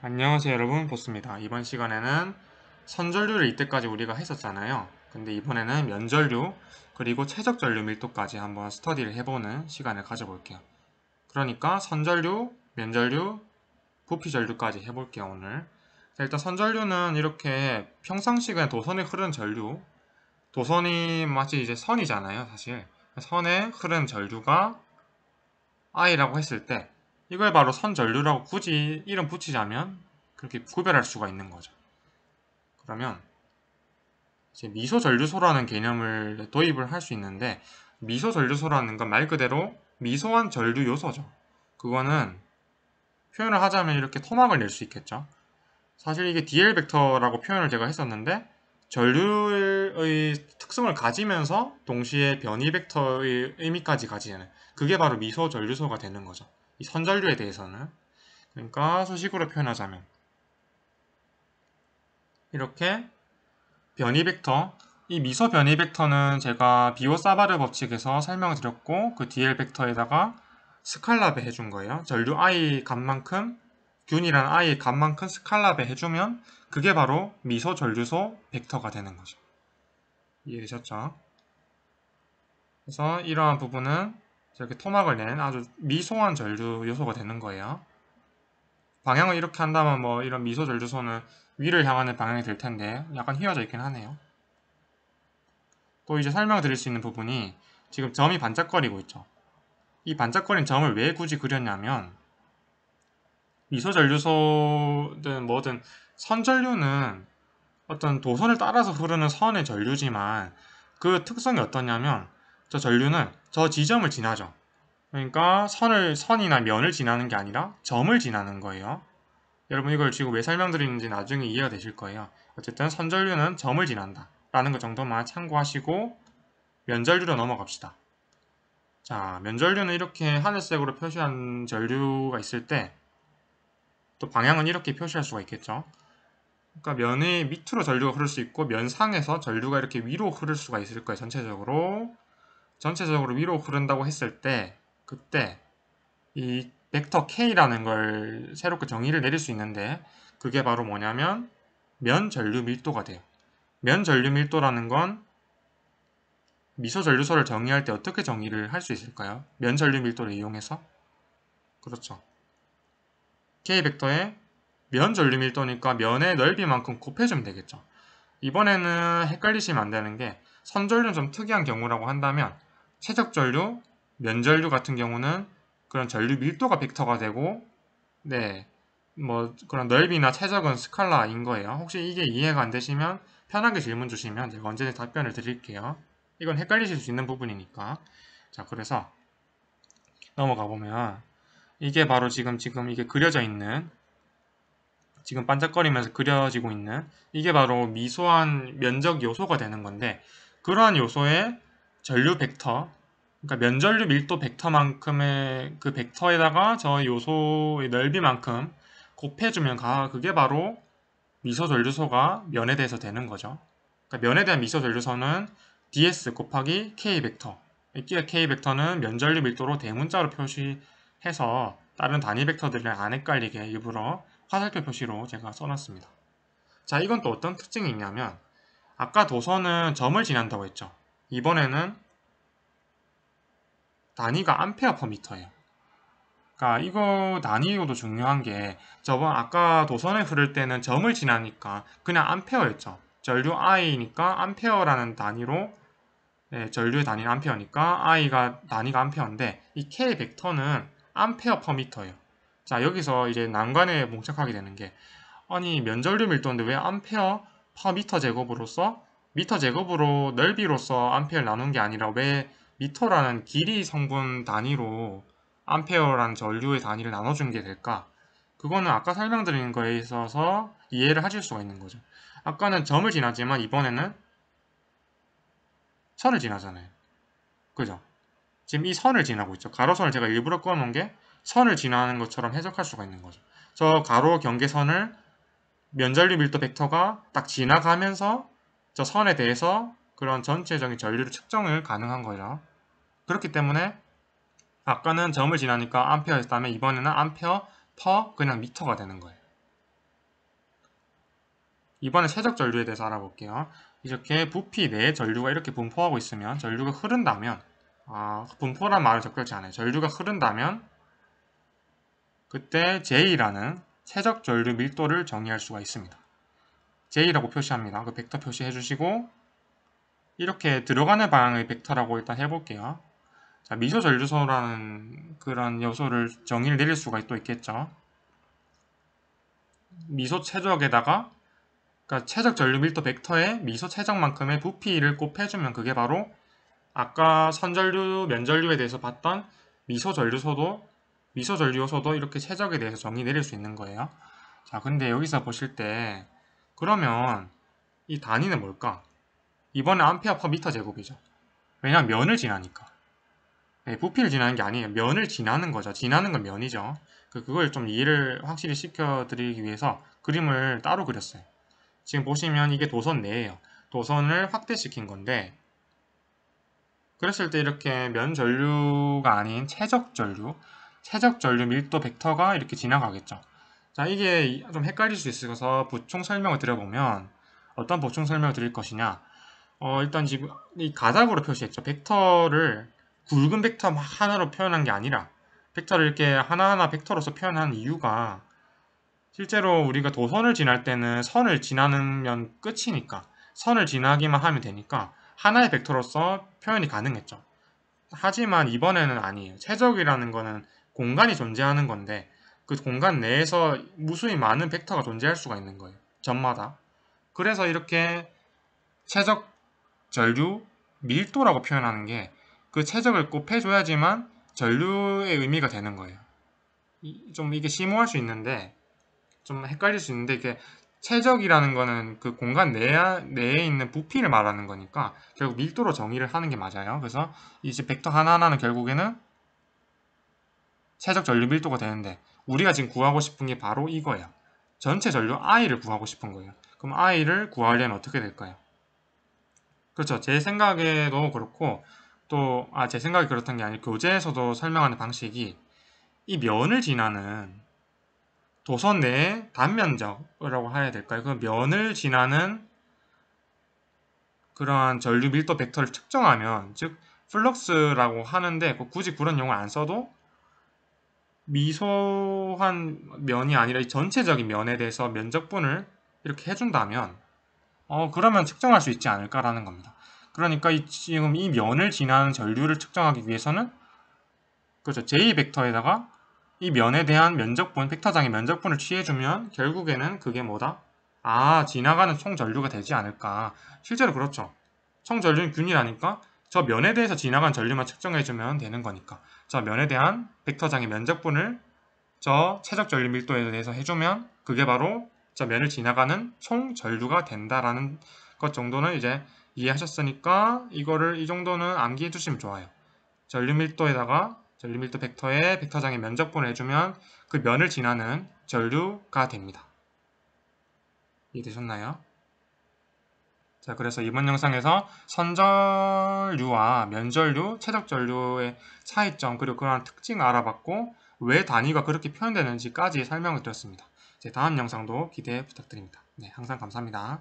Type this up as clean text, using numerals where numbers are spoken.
안녕하세요 여러분, 보스입니다. 이번 시간에는 선전류를 이때까지 우리가 했었잖아요. 근데 이번에는 면전류 그리고 최적전류 밀도까지 한번 스터디를 해보는 시간을 가져볼게요. 그러니까 선전류, 면전류, 부피전류까지 해볼게요 오늘. 자, 일단 선전류는 이렇게 평상시 그냥 도선에 흐르는 전류, 도선이 마치 이제 선이잖아요 사실. 선에 흐르는 전류가 I라고 했을 때 이걸 바로 선전류라고 굳이 이름 붙이자면 그렇게 구별할 수가 있는 거죠. 그러면 이제 미소전류소라는 개념을 도입을 할 수 있는데, 미소전류소라는 건 말 그대로 미소한 전류 요소죠. 그거는 표현을 하자면 이렇게 토막을 낼 수 있겠죠. 사실 이게 DL 벡터라고 표현을 제가 했었는데, 전류의 특성을 가지면서 동시에 변이 벡터의 의미까지 가지는, 그게 바로 미소전류소가 되는 거죠. 이 선전류에 대해서는. 그러니까 수식으로 표현하자면 이렇게 변이 벡터, 이 미소 변이 벡터는 제가 비오-사바르 법칙에서 설명을 드렸고, 그 DL 벡터에다가 스칼라 배 해준 거예요. 전류 I 값만큼, 균이란 I 값만큼 스칼라 배 해주면 그게 바로 미소 전류소 벡터가 되는 거죠. 이해되셨죠? 그래서 이러한 부분은 이렇게 토막을 낸 아주 미소한 전류 요소가 되는 거예요. 방향을 이렇게 한다면 뭐 이런 미소 전류소는 위를 향하는 방향이 될 텐데 약간 휘어져 있긴 하네요. 또 이제 설명드릴 수 있는 부분이, 지금 점이 반짝거리고 있죠. 이 반짝거린 점을 왜 굳이 그렸냐면, 미소전류소든 뭐든 선전류는 어떤 도선을 따라서 흐르는 선의 전류지만, 그 특성이 어떠냐면 저 전류는 저 지점을 지나죠. 그러니까 선이나 면을 지나는 게 아니라 점을 지나는 거예요. 여러분 이걸 지금 왜 설명드리는지 나중에 이해가 되실 거예요. 어쨌든 선전류는 점을 지난다 라는 것 정도만 참고하시고 면전류로 넘어갑시다. 자, 면전류는 이렇게 하늘색으로 표시한 전류가 있을 때 또 방향은 이렇게 표시할 수가 있겠죠. 그러니까 면의 밑으로 전류가 흐를 수 있고 면상에서 전류가 이렇게 위로 흐를 수가 있을 거예요. 전체적으로 위로 흐른다고 했을 때, 그때 이 벡터 K라는 걸 새롭게 정의를 내릴 수 있는데, 그게 바로 뭐냐면 면 전류 밀도가 돼요. 면 전류 밀도라는 건 미소 전류소를 정의할 때 어떻게 정의를 할 수 있을까요? 면 전류 밀도를 이용해서? 그렇죠. K벡터의 면 전류 밀도니까 면의 넓이만큼 곱해주면 되겠죠. 이번에는 헷갈리시면 안 되는 게, 선전류는 좀 특이한 경우라고 한다면 최적전류, 면전류 같은 경우는 그런 전류 밀도가 벡터가 되고, 네, 뭐 그런 넓이나 최적은 스칼라인 거예요. 혹시 이게 이해가 안 되시면 편하게 질문 주시면 제가 언제든 답변을 드릴게요. 이건 헷갈리실 수 있는 부분이니까. 자, 그래서 넘어가 보면 이게 바로 지금 이게 그려져 있는, 지금 반짝거리면서 그려지고 있는 이게 바로 미소한 면적 요소가 되는 건데, 그러한 요소의 전류 벡터, 그러니까 면전류 밀도 벡터만큼의 그 벡터에다가 저 요소의 넓이만큼 곱해주면 그게 바로 미소 전류소가 면에 대해서 되는 거죠. 그러니까 면에 대한 미소 전류소는 ds 곱하기 k 벡터, 이 k 벡터는 면전류 밀도로 대문자로 표시해서 다른 단위 벡터들이랑 안 헷갈리게 일부러 화살표 표시로 제가 써놨습니다. 자, 이건 또 어떤 특징이 있냐면, 아까 도선은 점을 지난다고 했죠. 이번에는 단위가 암페어 퍼 미터예요. 그러니까 이거 단위도 중요한 게, 저번 아까 도선에 흐를 때는 점을 지나니까 그냥 암페어였죠. 전류 I니까 암페어라는 단위로, 네, 전류의 단위는 암페어니까 I가 단위가 암페어인데, 이 K 벡터는 암페어 퍼 미터예요. 자, 여기서 이제 난관에 봉착하게 되는 게, 아니 면전류 밀도인데 왜 암페어 퍼 미터 제곱으로서, 미터 제곱으로 넓이로서 암페어를 나눈 게 아니라 왜 미터라는 길이 성분 단위로 암페어라는 전류의 단위를 나눠준 게 될까? 그거는 아까 설명드린 거에 있어서 이해를 하실 수가 있는 거죠. 아까는 점을 지나지만 이번에는 선을 지나잖아요. 그죠? 지금 이 선을 지나고 있죠. 가로선을 제가 일부러 꺼놓은 게 선을 지나는 것처럼 해석할 수가 있는 거죠. 저 가로 경계선을 면전류 밀도 벡터가 딱 지나가면서 저 선에 대해서 그런 전체적인 전류를 측정을 가능한 거죠. 그렇기 때문에 아까는 점을 지나니까 암페어였다면 이번에는 암페어 퍼 그냥 미터가 되는 거예요. 이번에 최적 전류에 대해서 알아볼게요. 이렇게 부피 내에 전류가 이렇게 분포하고 있으면 전류가 흐른다면 분포란 말을 적절치 않아요. 전류가 흐른다면 그때 J라는 최적 전류 밀도를 정의할 수가 있습니다. J라고 표시합니다. 그 벡터 표시해 주시고 이렇게 들어가는 방향의 벡터라고 일단 해볼게요. 자, 미소 전류소라는 그런 요소를 정의를 내릴 수가 또 있겠죠. 미소 최적에다가 그러니까 최적 전류 밀도 벡터에 미소 최적만큼의 부피를 곱해주면 그게 바로 아까 선전류, 면전류에 대해서 봤던 미소 전류 요소도 이렇게 최적에 대해서 정의 내릴 수 있는 거예요. 자, 근데 여기서 보실 때 그러면 이 단위는 뭘까? 이번에 암페어 퍼 미터 제곱이죠. 왜냐하면 면을 지나니까. 네, 부피를 지나는 게 아니에요. 면을 지나는 거죠. 지나는 건 면이죠. 그걸 좀 이해를 확실히 시켜드리기 위해서 그림을 따로 그렸어요. 지금 보시면 이게 도선 내예요. 도선을 확대시킨 건데 그랬을 때 이렇게 면 전류가 아닌 최적 전류 밀도 벡터가 이렇게 지나가겠죠. 자, 이게 좀 헷갈릴 수 있어서 보충 설명을 드려보면 어떤 보충 설명을 드릴 것이냐. 일단 지금 이 가닥으로 표시했죠. 벡터를 굵은 벡터 하나로 표현한 게 아니라 벡터를 이렇게 하나하나 벡터로서 표현한 이유가 실제로 우리가 도선을 지날 때는 선을 지나면 끝이니까 선을 지나기만 하면 되니까 하나의 벡터로서 표현이 가능했죠. 하지만 이번에는 아니에요. 최적이라는 거는 공간이 존재하는 건데 그 공간 내에서 무수히 많은 벡터가 존재할 수가 있는 거예요. 점마다. 그래서 이렇게 최적 전류 밀도라고 표현하는 게 그 최적을 곱해줘야지만 전류의 의미가 되는 거예요. 좀 이게 심오할 수 있는데 좀 헷갈릴 수 있는데 이게 최적이라는 거는 그 공간 내에 있는 부피를 말하는 거니까 결국 밀도로 정의를 하는 게 맞아요. 그래서 이제 벡터 하나하나는 결국에는 최적 전류 밀도가 되는데 우리가 지금 구하고 싶은 게 바로 이거예요. 전체 전류 I를 구하고 싶은 거예요. 그럼 I를 구하려면 어떻게 될까요? 그렇죠. 제 생각에도 그렇고 또 제 생각이 그렇다는 게 아니고 교재에서도 설명하는 방식이 이 면을 지나는 도선 내의 단면적이라고 해야 될까요? 그 면을 지나는 그러한 전류 밀도 벡터를 측정하면 즉 플럭스라고 하는데 굳이 그런 용어를 안 써도 미소한 면이 아니라 이 전체적인 면에 대해서 면적분을 이렇게 해준다면 그러면 측정할 수 있지 않을까라는 겁니다. 그러니까 지금 이 면을 지나는 전류를 측정하기 위해서는 그렇죠. J 벡터에다가 이 면에 대한 면적분, 벡터장의 면적분을 취해주면 결국에는 그게 뭐다? 지나가는 총 전류가 되지 않을까. 실제로 그렇죠. 총 전류는 균이라니까 저 면에 대해서 지나간 전류만 측정해주면 되는 거니까 저 면에 대한 벡터장의 면적분을 저 최적 전류 밀도에 대해서 해주면 그게 바로 저 면을 지나가는 총 전류가 된다라는 것 정도는 이제 이해하셨으니까 이거를 이 정도는 암기해 주시면 좋아요. 전류 밀도에다가 전류 밀도 벡터에 벡터장의 면적분을 해주면 그 면을 지나는 전류가 됩니다. 이해되셨나요? 자, 그래서 이번 영상에서 선전류와 면전류, 최적전류의 차이점 그리고 그러한 특징을 알아봤고 왜 단위가 그렇게 표현되는지까지 설명을 드렸습니다. 다음 영상도 기대 부탁드립니다. 네, 항상 감사합니다.